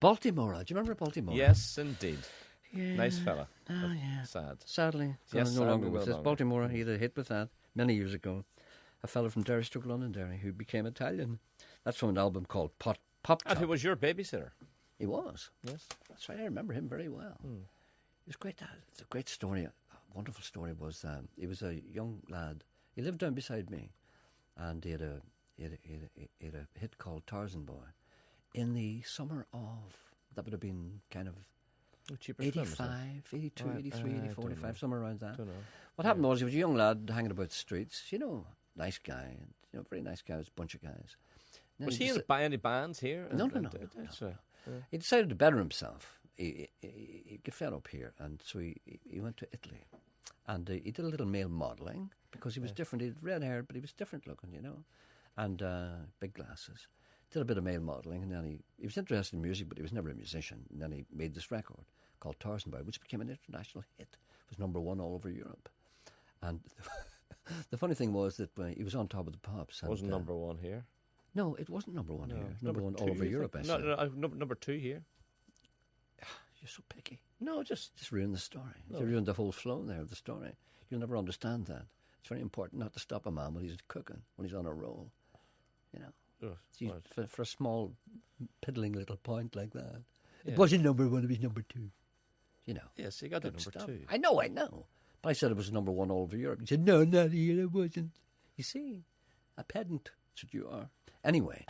Baltimora. Do you remember Baltimora? Yes, indeed. Yeah. Nice fella. Oh, yeah. Sad. Sadly, Yes, no sadly longer no with us. longer. Baltimora, he had a hit with that many years ago. A fellow from Derry, Londonderry, who became Italian. That's from an album called Pop And Top. who was your babysitter? He was. Yes. That's right. I remember him very well. It was great. It's a great story. A wonderful story was he was a young lad. He lived down beside me, and he had a hit called Tarzan Boy in the summer of, that would have been kind of 85, 82, Right, 83, 84, 85, somewhere around that. Don't know. What happened was he was a young lad hanging about the streets, nice guy, very nice guy, was a bunch of guys. And then Was he in any bands here? No. He decided to better himself. He got fed up here, and so he went to Italy. And he did a little male modelling because he was different. He had red hair, but he was different looking, and big glasses. Did a bit of male modelling, and then he was interested in music, but he was never a musician. And then he made this record called Tarzan Boy, which became an international hit. It was number one all over Europe. And the funny thing was that he was on Top of the Pops. And, Wasn't number one here? No, it wasn't number one here. Number one all over Europe, I said. Number two here. You're so picky. No, just ruined the story. No. You ruined the whole flow there of the story. You'll never understand that. It's very important not to stop a man when he's cooking, when he's on a roll. See, for a small, piddling little point like that. Yeah. It wasn't number one, it was number two. Yes, he got the number Stop. two. I know. But I said it was number one all over Europe. He said, no, not here, it wasn't. You see, a pedant. That's what you are. Anyway,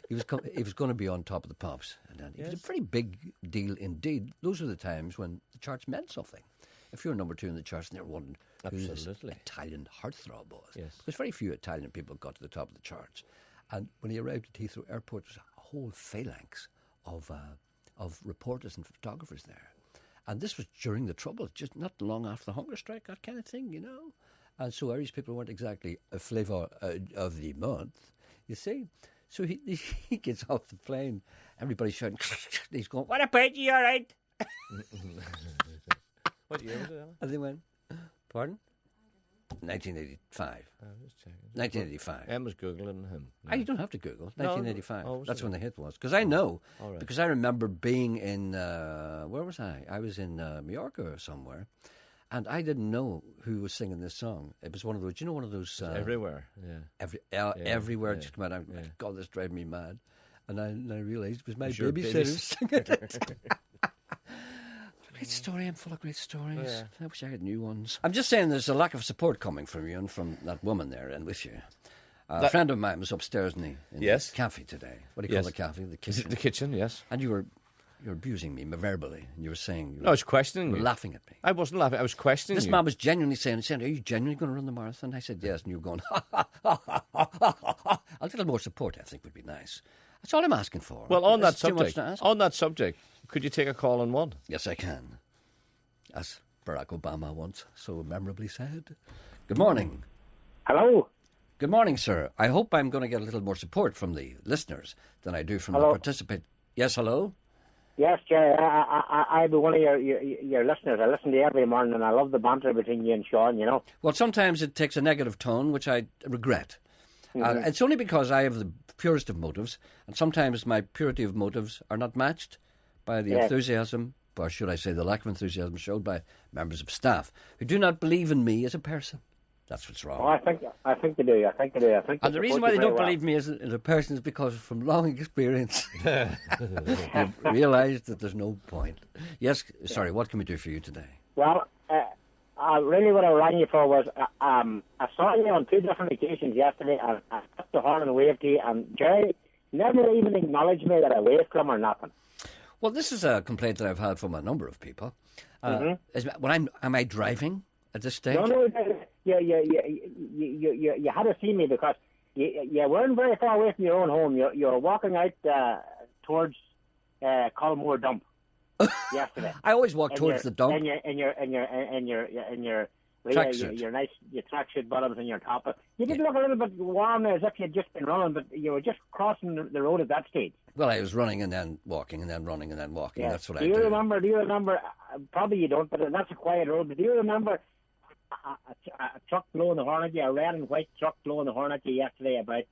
he was going to be on Top of the Pops. And then it was a pretty big deal indeed. Those were the times when the charts meant something. If you were number two in the charts, and they were wondering who this Italian heartthrob was. Yes. Because very few Italian people got to the top of the charts. And when he arrived at Heathrow Airport, there was a whole phalanx of reporters and photographers there. And this was during the Troubles, just not long after the hunger strike, that kind of thing, And so Irish people weren't exactly a flavour of the month, you see. So he gets off the plane, everybody's shouting, he's going, what about you, all right? What year was it, Alan? And they went, pardon? 1985. 1985. Emma's Googling him. No. You don't have to Google. 1985. No. That's when the hit was. Because I know. Right. Because I remember being in, where was I? I was in Mallorca or somewhere. And I didn't know who was singing this song. It was one of those, one of those... everywhere, yeah. Everywhere just come out. God, this driving me mad. And I realised it was my babysitter singing it. Great story. I'm full of great stories. Yeah. I wish I had new ones. I'm just saying there's a lack of support coming from you and from that woman there and with you. A friend of mine was upstairs in the cafe today. What do you call the cafe? The kitchen. The kitchen, yes. And you're abusing me verbally. And you were saying... I was questioning you. Laughing at me. I wasn't laughing. I was questioning you. This man was genuinely saying, are you genuinely going to run the marathon? I said, yes. And you were going, ha, ha, ha, ha, ha, ha, ha. A little more support, I think, would be nice. That's all I'm asking for. Well, on that subject, could you take a call on one? Yes, I can. As Barack Obama once so memorably said. Good morning. Hello. Good morning, sir. I hope I'm going to get a little more support from the listeners than I do from the participants. Yes, hello? Yes, Jerry. I'll be one of your listeners. I listen to you every morning, and I love the banter between you and Sean, Well, sometimes it takes a negative tone, which I regret. Mm-hmm. It's only because I have the purest of motives, and sometimes my purity of motives are not matched by the enthusiasm, or should I say the lack of enthusiasm showed by members of staff who do not believe in me as a person. That's what's wrong. Oh, I think they do. And the reason why they don't believe me as a person is because from long experience they've realised that there's no point. Yes, sorry, what can we do for you today? Well, really what I rang you for was I saw you on two different occasions yesterday. I took the horn and waved to you, and Jerry never even acknowledged me that I waved to him or nothing. Well, this is a complaint that I've had from a number of people. Am I driving at this stage? No, you had to see me because you weren't very far away from your own home. You're walking out towards Colmore Dump yesterday. I always walk towards the dump. And your nice your tracksuit bottoms and your top. You did look a little bit warm as if you'd just been running, but you were just crossing the road at that stage. Well, I was running and then walking and then running and then walking. Yeah. That's what do you remember? Probably you don't, but that's a quiet road. But do you remember a truck blowing the horn at you? A red and white truck blowing the horn at you yesterday about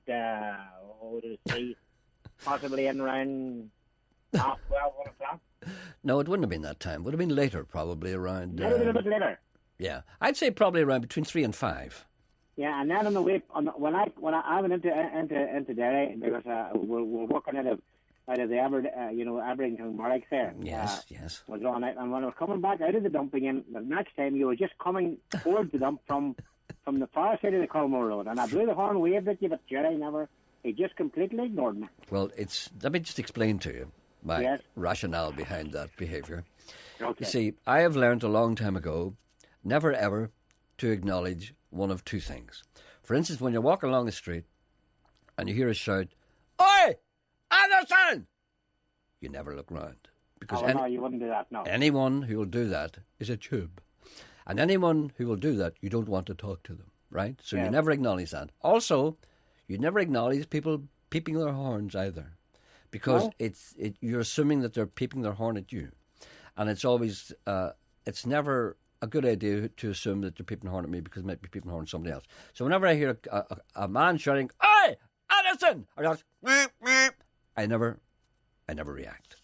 possibly in around Half 12, 1 o'clock. No, it wouldn't have been that time. It would have been later, probably around... Maybe a bit later. Yeah, I'd say probably around between 3 and 5. Yeah, and then on the way, when I went into Derry, because we're working out of the Aberdeen barracks there. Yes. Was on it, and when I was coming back out of the dumping in, the next time you were just coming towards the dump from the far side of the Culmore Road, and I blew the horn, waved at you, but Jerry he just completely ignored me. Well, let me just explain to you my rationale behind that behaviour. Okay. You see, I have learned a long time ago never ever to acknowledge one of two things. For instance, when you're walking along the street and you hear a shout, "Oi, Anderson!" you never look round. Because no, you wouldn't do that, no. Anyone who will do that is a tube. And anyone who will do that, you don't want to talk to them, right? So you never acknowledge that. Also, you never acknowledge people peeping their horns either. Because you're assuming that they're peeping their horn at you. And it's always, it's never a good idea to assume that they're peeping their horn at me because they might be peeping their horn at somebody else. So whenever I hear a man shouting, "Oi, Anderson!" or just, I never react.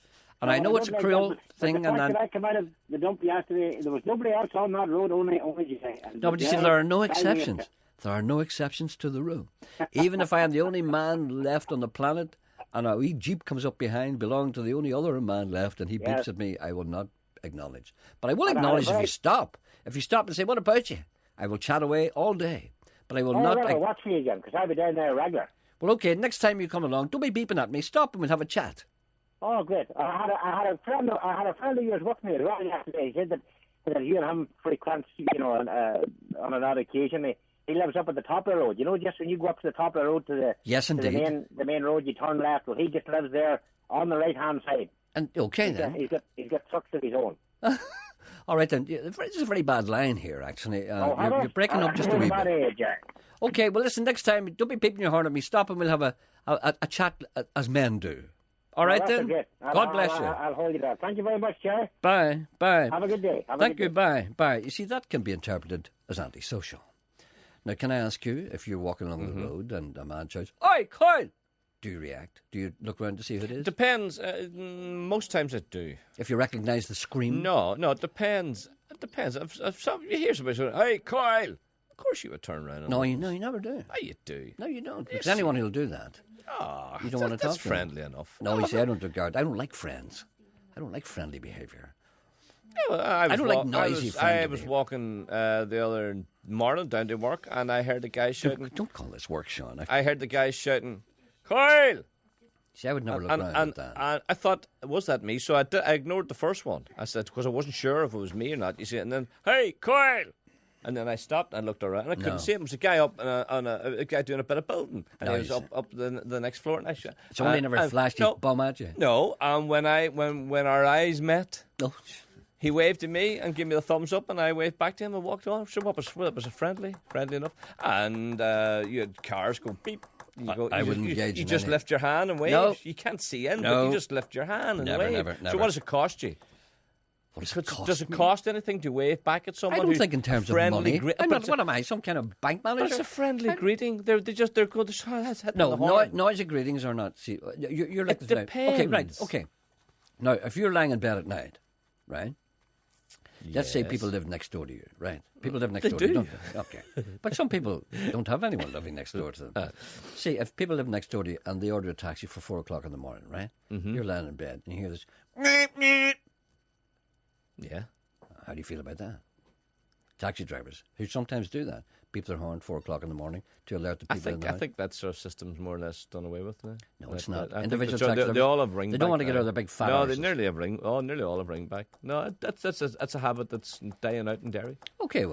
And I know it's a cruel thing. When I come out of the dump yesterday, there was nobody else on that road, only you say. No, but you see, there are no exceptions. There are no exceptions to the rule. Even if I am the only man left on the planet and a wee jeep comes up behind belonging to the only other man left and he beeps at me, I will not acknowledge. But I will acknowledge if you stop. If you stop and say, "What about you?" I will chat away all day. But I will not... I'll watch for you again, because I'll be down there regular. Well, okay, next time you come along, don't be beeping at me. Stop and we'll have a chat. Oh, great. I had a friend of yours with me as well yesterday. He said that you and him frequent, on an odd occasion. He lives up at the top of the road. Just when you go up to the top of the road to the main road, you turn left. Well, he just lives there on the right-hand side. And okay, then. He's got trucks of his own. All right, then. This is a very bad line here, actually. You're breaking up just a wee bit. Okay, well, listen, next time, don't be peeping your horn at me. Stop and we'll have a chat as men do. All right, then. God bless you. I'll hold you there. Thank you very much, Jerry. Bye. Have a good day. Thank you. Bye. You see, that can be interpreted as antisocial. Now, can I ask you, if you're walking along the road and a man shouts, "Oi, Kyle!" do you react? Do you look around to see who it is? Depends. Most times I do. If you recognise the scream? No, it depends. It depends. If you hear somebody saying, "Hey, Kyle!" of course you would turn around. No, you never do. Oh, you do. No, you don't. Because anyone who'll do that. Oh, you don't want to talk to them. That's friendly enough. No, you see, I don't like friends. I don't like friendly behaviour. Yeah, well, I don't like noisy friendly I was walking the other morning down to work and I heard the guy shouting... Don't call this work, Sean. I heard the guy shouting, "Kyle!" See, I would never look around at that. And I thought, was that me? So I ignored the first one. I said, because I wasn't sure if it was me or not. You see, and then, "Hey, Kyle!" And then I stopped and looked around, and I couldn't see him. It was a guy up on a guy doing a bit of building, and he was up the next floor. And Somebody never flashed his bum at you. No, and when our eyes met, he waved to me and gave me the thumbs up, and I waved back to him and walked on. So it was friendly enough, and you had cars going beep. I wouldn't engage. You just lift your hand and wave. No. You can't see in, but you just lift your hand and wave. Never. So what does it cost you? Does it cost anything to wave back at someone? I don't think in terms of money. What am I, some kind of bank manager? But it's a friendly greeting. They're good. No, noisy greetings are not. See, you're like it depends. Okay, right. Okay. Now, if you're lying in bed at night, right? Yes. Let's say people live next door to you, right? People live next door to you, don't they? Okay. But some people don't have anyone living next door to them. See, if people live next door to you and they order a taxi for 4 o'clock in the morning, right? Mm-hmm. You're lying in bed and you hear this. Yeah. How do you feel about that? Taxi drivers who sometimes do that, beep their horn 4 o'clock in the morning to alert the people in the house. I think that sort of system's more or less done away with now. No, it's not. Individual taxi they all have ring. They don't want to get out of their big fat. No, they nearly have ring. Oh, nearly all have ring back. No, that's a habit that's dying out in Derry. Okay,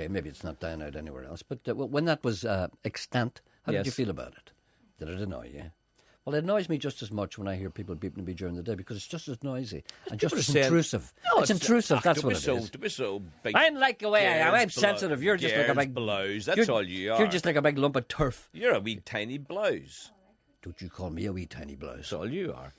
maybe it's not dying out anywhere else. But when that was extant, how did you feel about it? Did it annoy you? Well, it annoys me just as much when I hear people beeping me during the day because it's just as noisy and just as intrusive. No, it's intrusive. That's what it is. To be so big. I'm like the way I am. I'm sensitive. You're just like a big blouse. That's all you are. You're just like a big lump of turf. You're a wee tiny blouse. Don't you call me a wee tiny blouse? That's all you are.